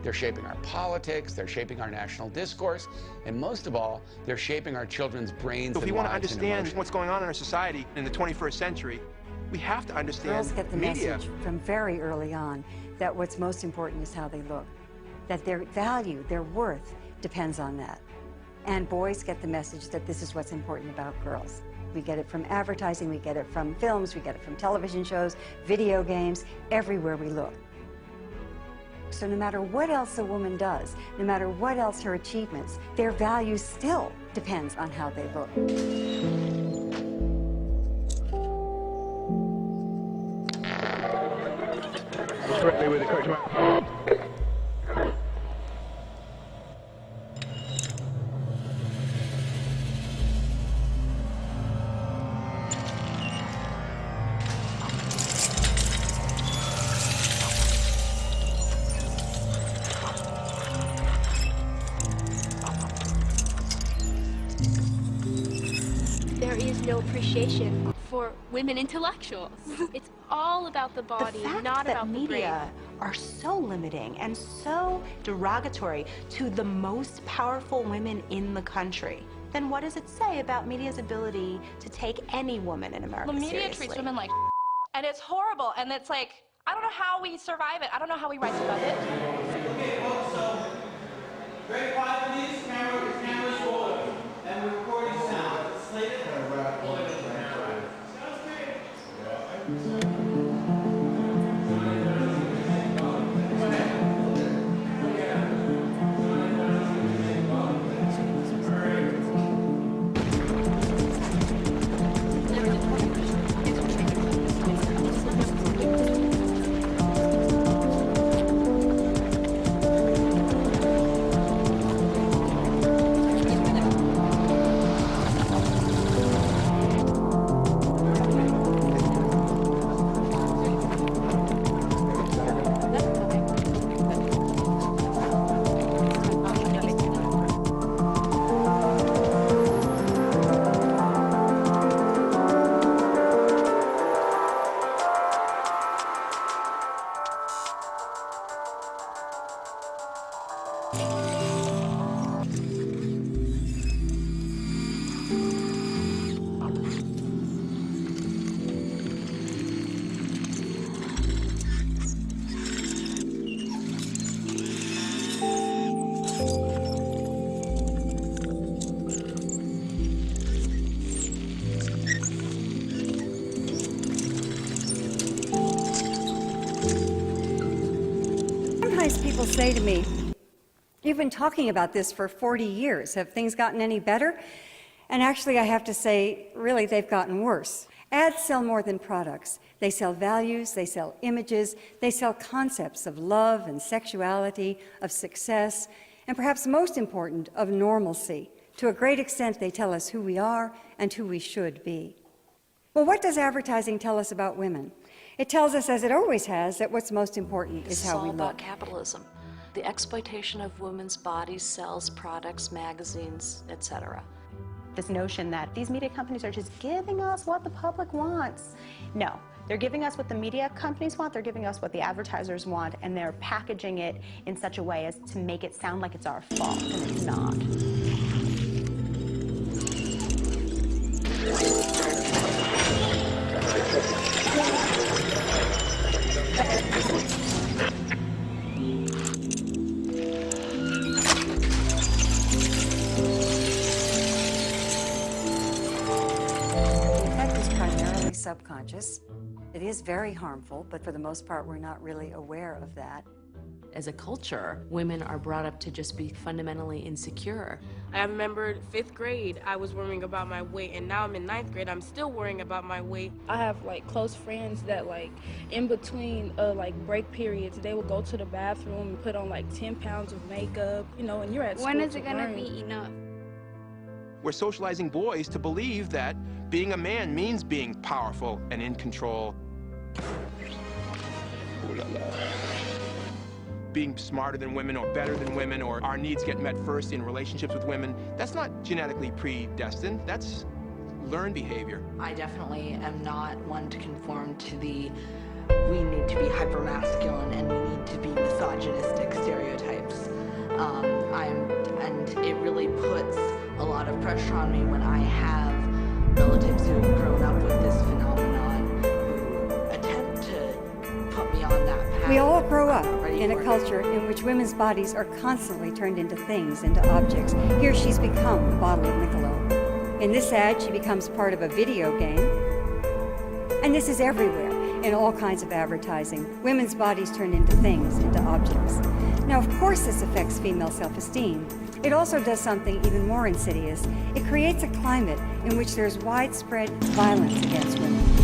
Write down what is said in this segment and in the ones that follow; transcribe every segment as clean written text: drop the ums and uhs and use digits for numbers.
They're shaping our politics, they're shaping our national discourse, and most of all, they're shaping our children's brains So if and we want to lives and understand emotions. what's going on in our society in the 21st century, we have to understand Girls get the media. message from very early on that what's most important is how they look, that their value, their worth depends on that. And boys get the message that this is what's important about girls. We get it from advertising, we get it from films, we get it from television shows, video games, everywhere we look. So no matter what else a woman does, no matter what else her achievements, their value still depends on how they look. Correctly with the correct amount. There is no appreciation for women intellectuals. It's all about the body, not about the brain. The media are so limiting and so derogatory to the most powerful women in the country, then what does it say about media's ability to take any woman in America seriously? The media treats women like and it's horrible, and it's like, I don't know how we survive it. I don't know how we rise above it. Okay, well, so, very quiet, please. Camera's rolling, and we're recording sound. Slated? Sounds great. Sometimes people say to me, "You've been talking about this for 40 years. Have things gotten any better?" And actually, I have to say, really, they've gotten worse. Ads sell more than products. They sell values, they sell images, they sell concepts of love and sexuality, of success, and perhaps most important, of normalcy. To a great extent, they tell us who we are and who we should be. Well, what does advertising tell us about women? It tells us, as it always has, that what's most important is how we look. It's all about capitalism. The exploitation of women's bodies sells products, magazines, etc. This notion that these media companies are just giving us what the public wants. No, they're giving us what the media companies want, they're giving us what the advertisers want, and they're packaging it in such a way as to make it sound like it's our fault, and it's not. Subconscious. It is very harmful, but for the most part, we're not really aware of that. As a culture, women are brought up to just be fundamentally insecure. I remember 5th grade, I was worrying about my weight, and now I'm in 9th grade, I'm still worrying about my weight. I have like close friends that like in between like break periods, they will go to the bathroom and put on like 10 pounds of makeup, you know, and you're at school. When is it gonna be enough? We're socializing boys to believe that being a man means being powerful and in control. Ooh la la. Being smarter than women or better than women, or our needs get met first in relationships with women, that's not genetically predestined, that's learned behavior. I definitely am not one to conform to the we need to be hypermasculine and we need to be misogynistic stereotype. puts a lot of pressure on me when I have relatives who've grown up with this phenomenon who attempt to put me on that path. We all grow up in a for it. culture in which women's bodies are constantly turned into things, into objects. Here she's become the bottle of Michelob. In this ad, she becomes part of a video game. And this is everywhere, in all kinds of advertising. Women's bodies turned into things, into objects. Now, of course, this affects female self-esteem. It also does something even more insidious. It creates a climate in which there's widespread violence against women.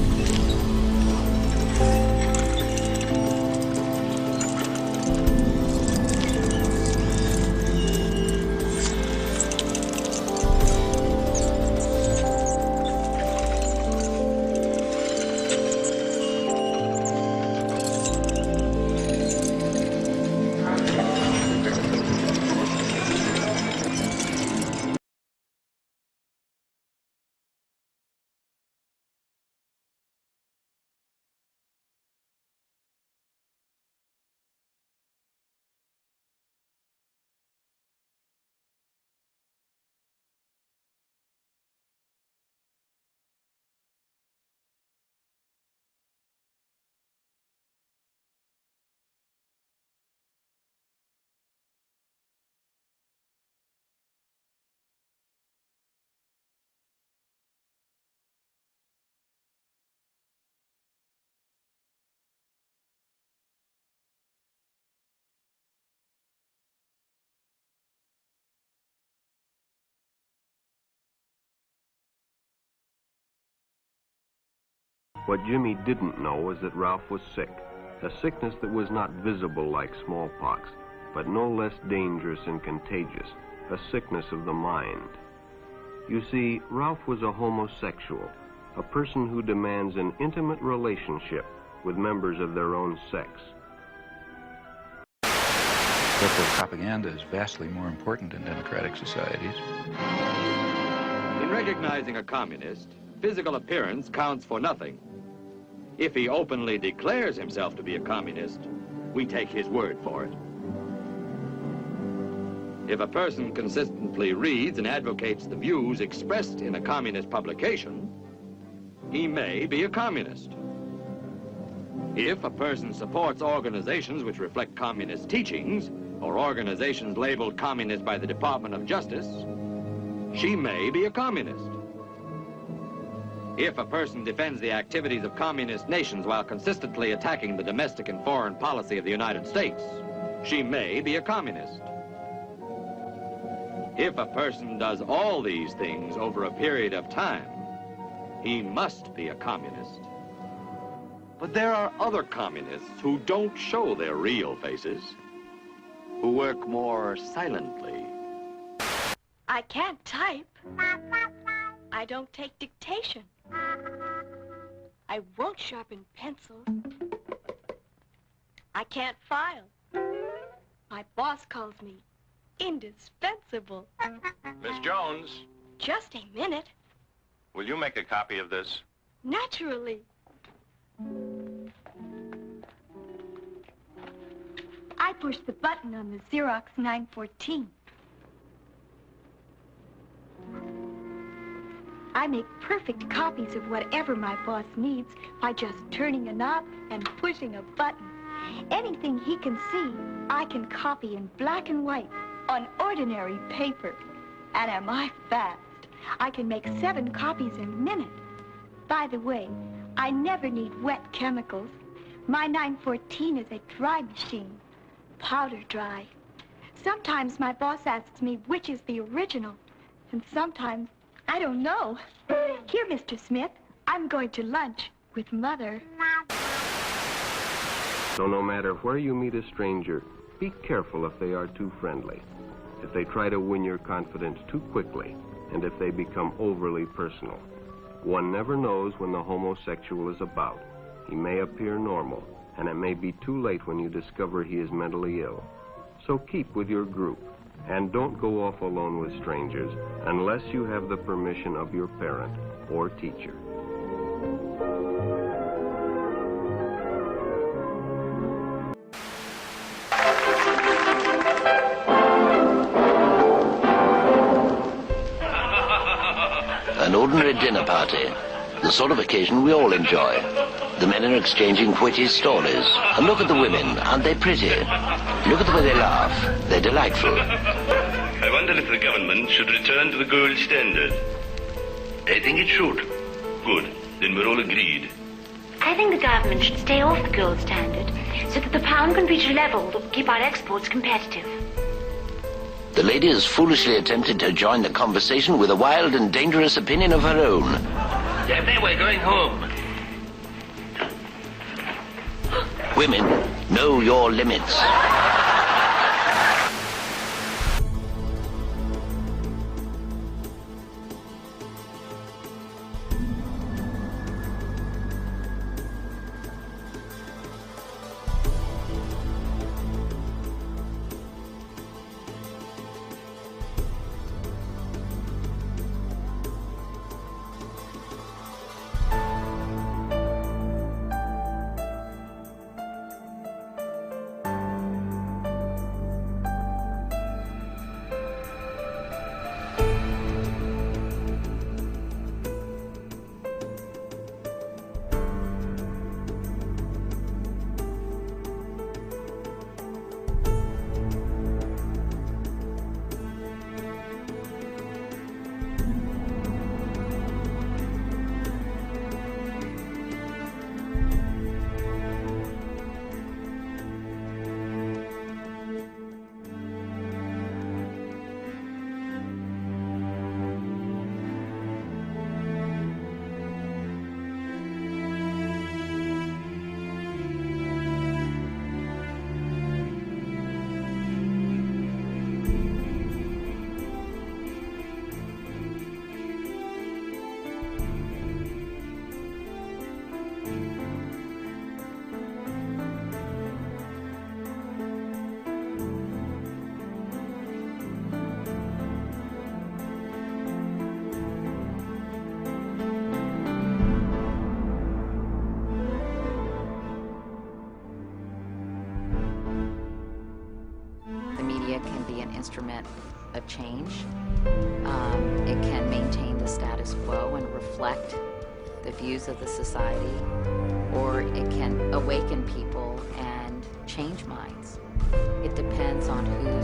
What Jimmy didn't know was that Ralph was sick, a sickness that was not visible like smallpox, but no less dangerous and contagious, a sickness of the mind. You see, Ralph was a homosexual, a person who demands an intimate relationship with members of their own sex. Therefore, propaganda is vastly more important in democratic societies. In recognizing a communist, physical appearance counts for nothing. If he openly declares himself to be a communist, we take his word for it. If a person consistently reads and advocates the views expressed in a communist publication, he may be a communist. If a person supports organizations which reflect communist teachings, or organizations labeled communist by the Department of Justice, she may be a communist. If a person defends the activities of communist nations while consistently attacking the domestic and foreign policy of the United States, she may be a communist. If a person does all these things over a period of time, he must be a communist. But there are other communists who don't show their real faces, who work more silently. I can't type. I don't take dictation. I won't sharpen pencils. I can't file. My boss calls me indispensable. Miss Jones, Just a minute. will you make a copy of this? Naturally. I pushed the button on the Xerox 914. I make perfect copies of whatever my boss needs by just turning a knob and pushing a button. Anything he can see, I can copy in black and white on ordinary paper. And am I fast? I can make 7 copies in a minute. By the way, I never need wet chemicals. My 914 is a dry machine, powder dry. Sometimes my boss asks me which is the original, and sometimes I don't know. Here, Mr. Smith, I'm going to lunch with Mother. So no matter where you meet a stranger, be careful if they are too friendly, if they try to win your confidence too quickly, and if they become overly personal. One never knows when the homosexual is about. He may appear normal, and it may be too late when you discover he is mentally ill. So keep with your group, and don't go off alone with strangers unless you have the permission of your parent or teacher. ordinary dinner party, the sort of occasion we all enjoy. The men are exchanging witty stories. And look at the women, aren't they pretty? Look at the way they laugh. They're delightful. I wonder if the government should return to the gold standard. I think it should. Good. Then we're all agreed. I think the government should stay off the gold standard so that the pound can reach a level that will keep our exports competitive. The lady has foolishly attempted to join the conversation with a wild and dangerous opinion of her own. Daphne, we're going home. Women, know your limits. Can be an instrument of change. It can maintain the status quo and reflect the views of the society, or it can awaken people and change minds. It depends on who